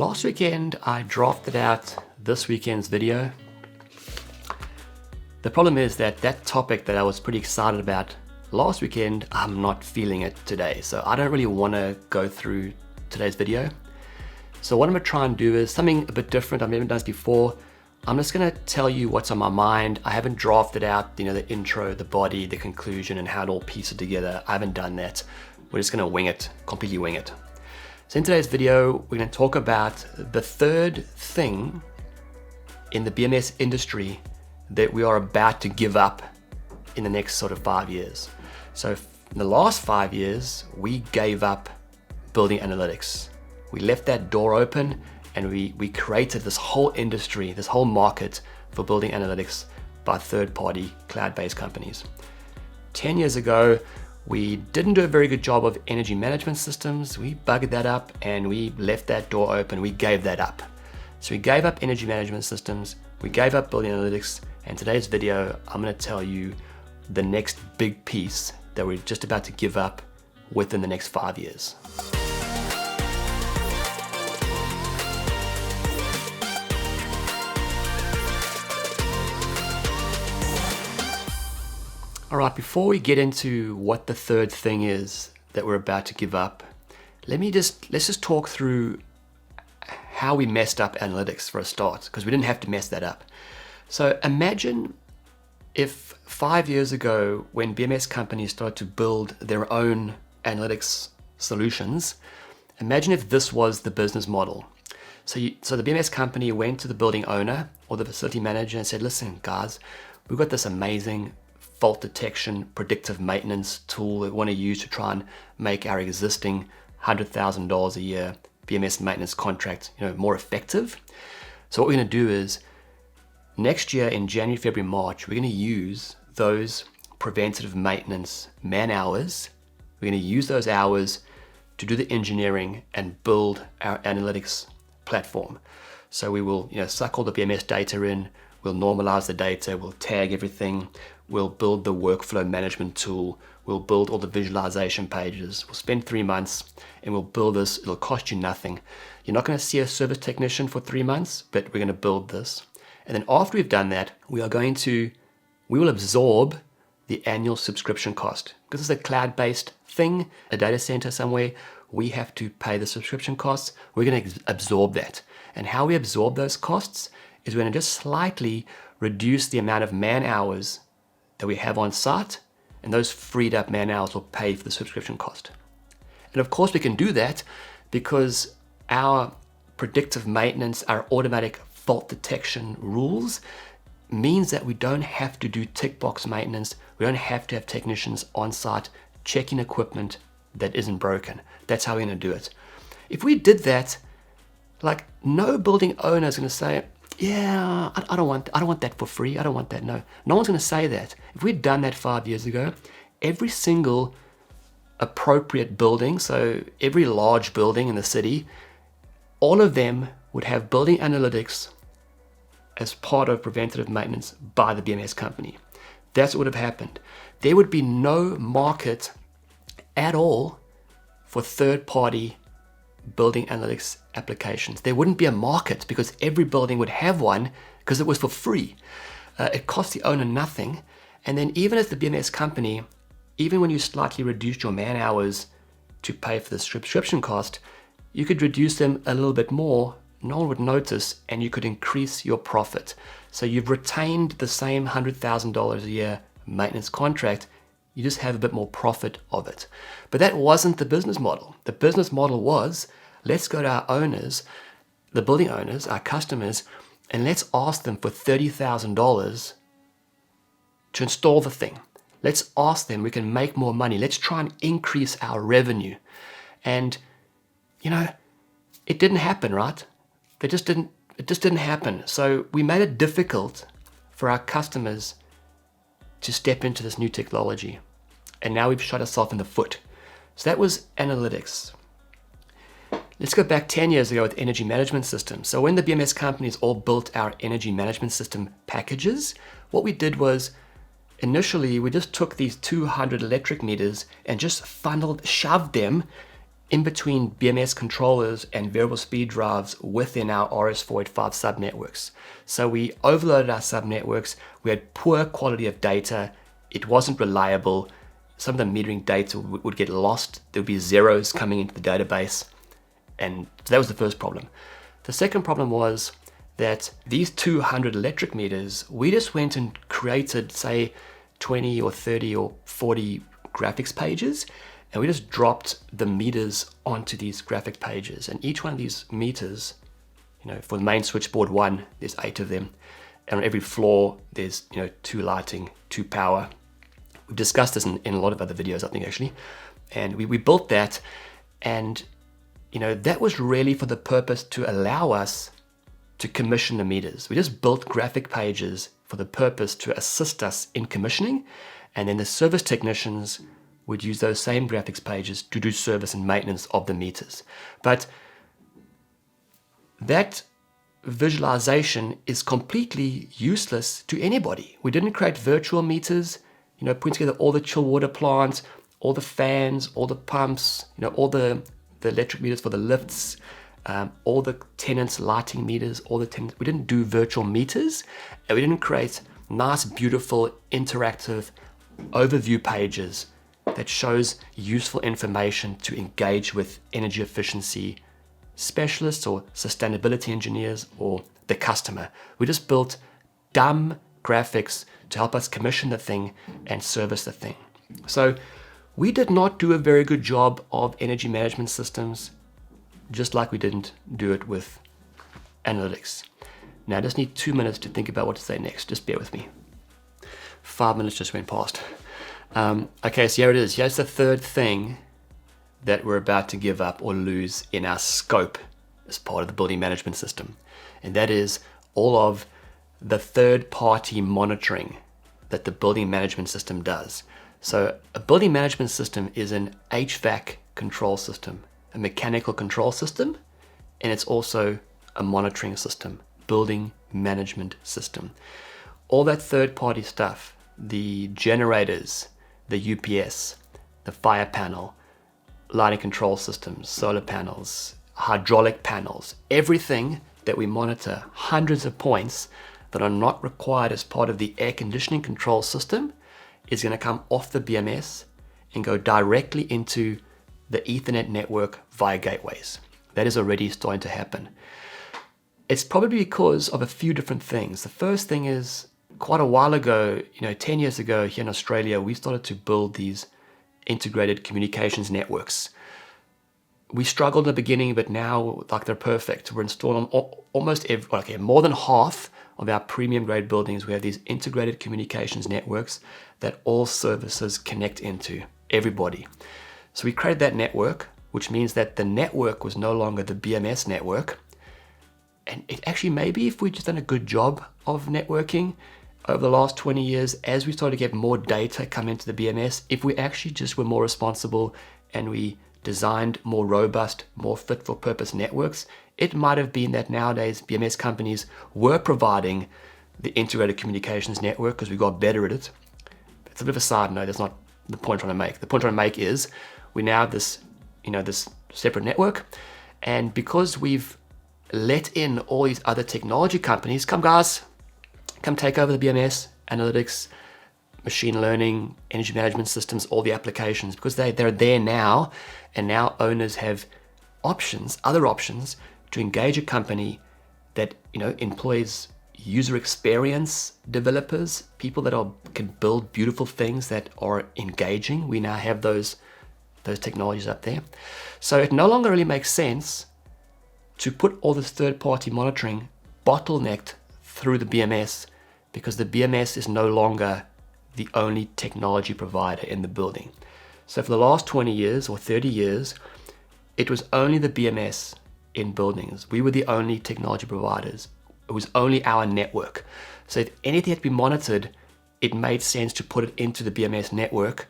Last weekend, I drafted out this weekend's video. The problem is that topic that I was pretty excited about last weekend, I'm not feeling it today. So I don't really want to go through today's video. So what I'm going to try and do is something a bit different. I've never done this before. I'm just going to tell you what's on my mind. I haven't drafted out, the intro, the body, the conclusion, and how it all pieces together. I haven't done that. We're just going to wing it, completely wing it. So in today's video, we're going to talk about the third thing in the BMS industry that we are about to give up in the next sort of 5 years. So in the last 5 years, we gave up building analytics. We left that door open and we created this whole industry, this whole market for building analytics by third-party cloud-based companies. 10 years ago, we didn't do a very good job of energy management systems. We bugged that up and we left that door open. We gave that up. So we gave up energy management systems, we gave up building analytics, and today's video, I'm going to tell you the next big piece that we're just about to give up within the next 5 years. All right, before we get into what the third thing is that we're about to give up, let's just talk through how we messed up analytics for a start, because we didn't have to mess that up. So imagine if 5 years ago, when BMS companies started to build their own analytics solutions, imagine if this was the business model. So the BMS company went to the building owner or the facility manager and said, listen guys, we've got this amazing fault detection, predictive maintenance tool that we want to use to try and make our existing $100,000 a year BMS maintenance contract, more effective. So what we're going to do is next year in January, February, March, we're going to use those preventative maintenance man hours. We're going to use those hours to do the engineering and build our analytics platform. So we will, suck all the BMS data in. We'll normalize the data. We'll tag everything. We'll build the workflow management tool. We'll build all the visualization pages. We'll spend 3 months and we'll build this. It'll cost you nothing. You're not going to see a service technician for 3 months, but we're going to build this. And then after we've done that, we will absorb the annual subscription cost. Because it's a cloud-based thing, a data center somewhere, we have to pay the subscription costs. We're going to absorb that. And how we absorb those costs is we're going to just slightly reduce the amount of man hours that we have on site, and those freed up man hours will pay for the subscription cost. And of course we can do that because our predictive maintenance, our automatic fault detection rules means that we don't have to do tick box maintenance. We don't have to have technicians on site checking equipment that isn't broken. That's how we're going to do it. If we did that, like no building owner is going to say, yeah, I don't want that for free. I don't want that. No one's going to say that. If we'd done that 5 years ago, every single appropriate building, so every large building in the city, all of them would have building analytics as part of preventative maintenance by the BMS company. That's what would have happened. There would be no market at all for third-party building analytics applications. There wouldn't be a market because every building would have one because it was for free. It cost the owner nothing. And then even as the BMS company, even when you slightly reduced your man hours to pay for the subscription cost, you could reduce them a little bit more. No one would notice and you could increase your profit. So you've retained the same $100,000 a year maintenance contract. You just have a bit more profit of it. But that wasn't the business model. The business model was, let's go to our owners, the building owners, our customers, and let's ask them for $30,000 to install the thing. Let's ask them, we can make more money. Let's try and increase our revenue. And, it didn't happen, right? It just didn't happen. So we made it difficult for our customers to step into this new technology. And now we've shot ourselves in the foot. So that was analytics. Let's go back 10 years ago with energy management systems. So when the BMS companies all built our energy management system packages, what we did was initially we just took these 200 electric meters and just shoved them in between BMS controllers and variable speed drives within our RS485 subnetworks. So we overloaded our subnetworks, we had poor quality of data, it wasn't reliable, some of the metering data would get lost, there would be zeros coming into the database, and so that was the first problem. The second problem was that these 200 electric meters, we just went and created, say, 20 or 30 or 40 graphics pages, and we just dropped the meters onto these graphic pages. And each one of these meters, for the main switchboard 1, there's 8 of them. And on every floor, there's 2 lighting, 2 power. We've discussed this in a lot of other videos, I think, actually. And we built that, and that was really for the purpose to allow us to commission the meters. We just built graphic pages for the purpose to assist us in commissioning, and then the service technicians would use those same graphics pages to do service and maintenance of the meters. But that visualization is completely useless to anybody. We didn't create virtual meters, putting together all the chill water plants, all the fans, all the pumps, all the electric meters for the lifts, all the tenants' lighting meters, all the tenants. We didn't do virtual meters, and we didn't create nice, beautiful, interactive overview pages that shows useful information to engage with energy efficiency specialists or sustainability engineers or the customer. We just built dumb graphics to help us commission the thing and service the thing. So we did not do a very good job of energy management systems, just like we didn't do it with analytics. Now I just need 2 minutes to think about what to say next. Just bear with me. 5 minutes just went past. Okay, so here it is. Here's the third thing that we're about to give up or lose in our scope as part of the building management system. And that is all of the third-party monitoring that the building management system does. So a building management system is an HVAC control system, a mechanical control system, and it's also a monitoring system, building management system. All that third-party stuff, the generators, the UPS, the fire panel, lighting control systems, solar panels, hydraulic panels, everything that we monitor, hundreds of points that are not required as part of the air conditioning control system, is going to come off the BMS and go directly into the Ethernet network via gateways. That is already starting to happen. It's probably because of a few different things. The first thing is, quite a while ago, 10 years ago here in Australia, we started to build these integrated communications networks. We struggled in the beginning, but now they're perfect. We're installed on almost more than half of our premium grade buildings. We have these integrated communications networks that all services connect into, everybody. So we created that network, which means that the network was no longer the BMS network. And it actually, maybe if we'd just done a good job of networking over the last 20 years, as we started to get more data come into the BMS, if we actually just were more responsible and we designed more robust, more fit for purpose networks, it might have been that nowadays BMS companies were providing the integrated communications network because we got better at it. It's a bit of a side note, that's not the point I'm trying to make. The point I'm trying to make is we now have this, this separate network, and because we've let in all these other technology companies, come guys, come take over the BMS, analytics, machine learning, energy management systems, all the applications, because they're there now, and now owners have options, other options, to engage a company that employs user experience developers, people that can build beautiful things that are engaging. We now have those technologies up there. So it no longer really makes sense to put all this third-party monitoring bottlenecked through the BMS, because the BMS is no longer the only technology provider in the building. So for the last 20 years or 30 years, it was only the BMS in buildings. We were the only technology providers. It was only our network. So if anything had to be monitored, it made sense to put it into the BMS network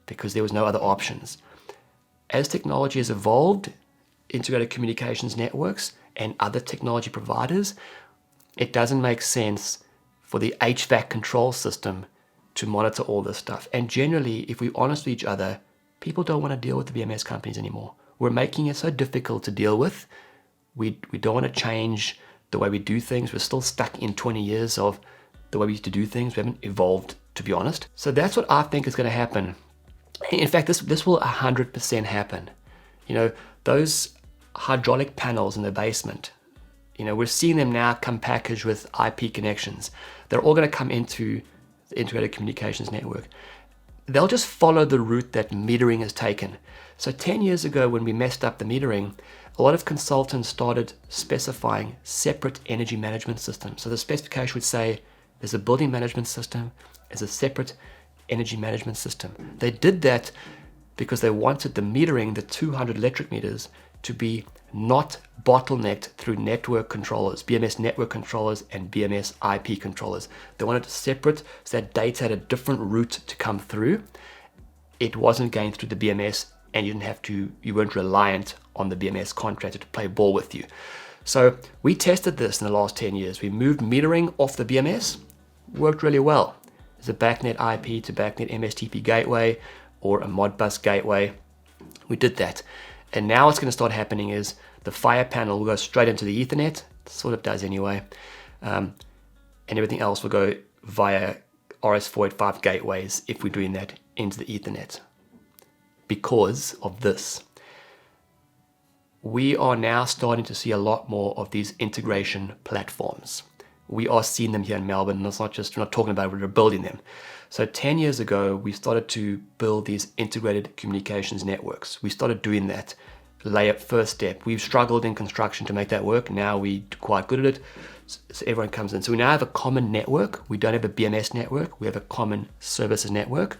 because there was no other options. As technology has evolved, integrated communications networks and other technology providers, it doesn't make sense for the HVAC control system to monitor all this stuff. And generally, if we're honest with each other, people don't want to deal with the BMS companies anymore. we're making it so difficult to deal with. We don't want to change the way we do things. We're still stuck in 20 years of the way we used to do things. We haven't evolved, to be honest. So that's what I think is going to happen. In fact, this will 100% happen. Those hydraulic panels in the basement, we're seeing them now come packaged with IP connections. They're all going to come into the integrated communications network. They'll just follow the route that metering has taken. So 10 years ago, when we messed up the metering, a lot of consultants started specifying separate energy management systems. So the specification would say there's a building management system, there's a separate energy management system. They did that because they wanted the metering, the 200 electric meters, to be not bottlenecked through network controllers, BMS network controllers and BMS IP controllers. They wanted it separate so that data had a different route to come through. It wasn't going through the BMS, and you weren't reliant on the BMS contractor to play ball with you. So we tested this in the last 10 years. We moved metering off the BMS, worked really well. There's a BACnet IP to BACnet MSTP gateway or a Modbus gateway. We did that. And now what's going to start happening is the Fire panel will go straight into the Ethernet, sort of does anyway, and everything else will go via RS485 gateways if we're doing that into the Ethernet. Because of this, we are now starting to see a lot more of these integration platforms. We are seeing them here in Melbourne, and we're not talking about it, we're building them. So 10 years ago, we started to build these integrated communications networks. We started doing that first step. We've struggled in construction to make that work. Now we're quite good at it. So everyone comes in. So we now have a common network. We don't have a BMS network. We have a common services network.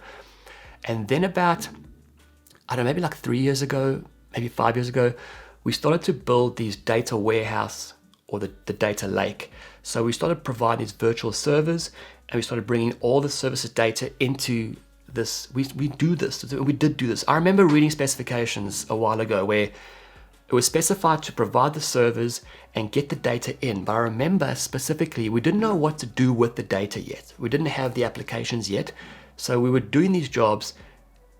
And then about, maybe like 3 years ago, maybe 5 years ago, we started to build these data warehouse or the data lake. So we started providing these virtual servers, and we started bringing all the services data into this. We did do this. I remember reading specifications a while ago where it was specified to provide the servers and get the data in. But I remember specifically, we didn't know what to do with the data yet. We didn't have the applications yet. So we were doing these jobs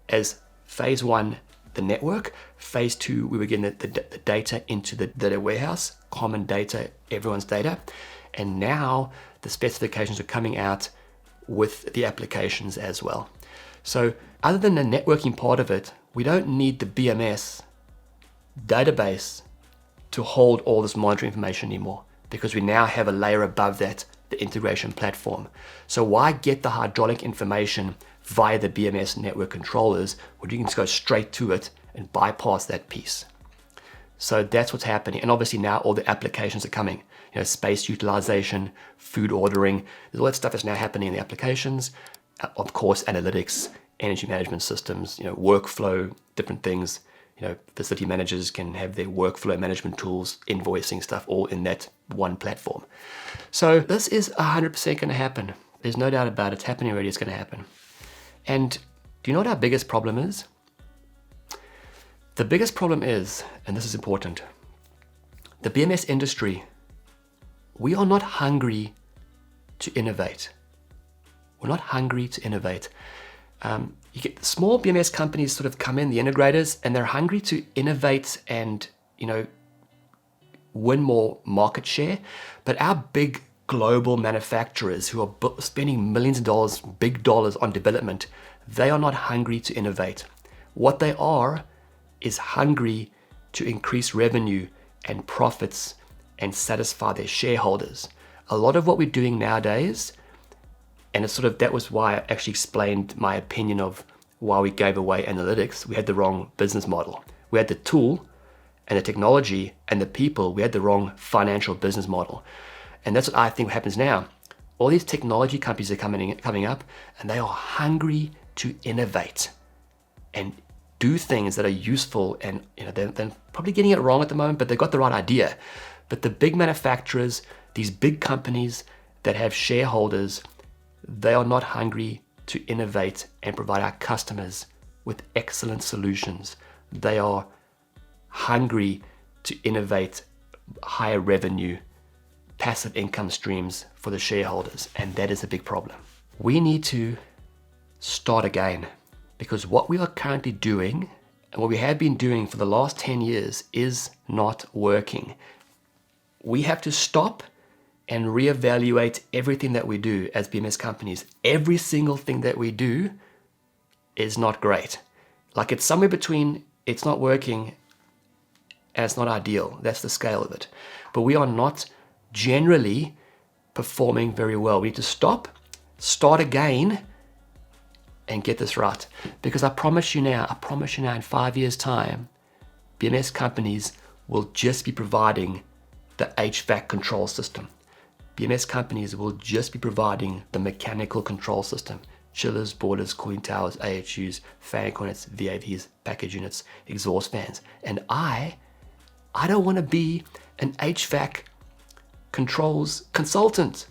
as phase one, the network. Phase two, we were getting the data into the data warehouse, common data, everyone's data. And now the specifications are coming out with the applications as well. So other than the networking part of it, we don't need the BMS database to hold all this monitoring information anymore, because we now have a layer above that, the integration platform. So why get the hydraulic information via the BMS network controllers when you can just go straight to it and bypass that piece? So that's what's happening. And obviously now all the applications are coming, space utilization, food ordering, there's all that stuff that's now happening in the applications. Of course, analytics, energy management systems, workflow, different things. Facility managers can have their workflow management tools, invoicing stuff, all in that one platform. So this is 100% going to happen. There's no doubt about it. It's happening already. It's going to happen. And do you know what our biggest problem is? The biggest problem is, and this is important, the BMS industry, we are not hungry to innovate. We're not hungry to innovate. You get small BMS companies sort of come in, the integrators, and they're hungry to innovate and, win more market share. But our big global manufacturers who are spending millions of dollars, big dollars on development, they are not hungry to innovate. What they are is hungry to increase revenue and profits and satisfy their shareholders. A lot of what we're doing nowadays, and it's that was why I actually explained my opinion of why we gave away analytics. We had the wrong business model. We had the tool and the technology and the people. We had the wrong financial business model. And that's what I think happens now. All these technology companies are coming up, and they are hungry to innovate and do things that are useful. And they're probably getting it wrong at the moment, but they've got the right idea. But the big manufacturers, these big companies that have shareholders, they are not hungry to innovate and provide our customers with excellent solutions. They are hungry to innovate higher revenue, passive income streams for the shareholders, and that is a big problem. We need to start again, because what we are currently doing, and what we have been doing for the last 10 years is not working. We have to stop and reevaluate everything that we do as BMS companies. Every single thing that we do is not great. Like, it's somewhere between it's not working and it's not ideal. That's the scale of it. But we are not generally performing very well. We need to stop, start again, and get this right. Because I promise you now, in 5 years' time, BMS companies will just be providing the HVAC control system. BMS companies will just be providing the mechanical control system. Chillers, boilers, cooling towers, AHUs, fan cornets, VAVs, package units, exhaust fans. And I don't want to be an HVAC controls consultant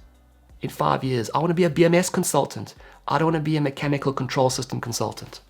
in 5 years. I want to be a BMS consultant. I don't want to be a mechanical control system consultant.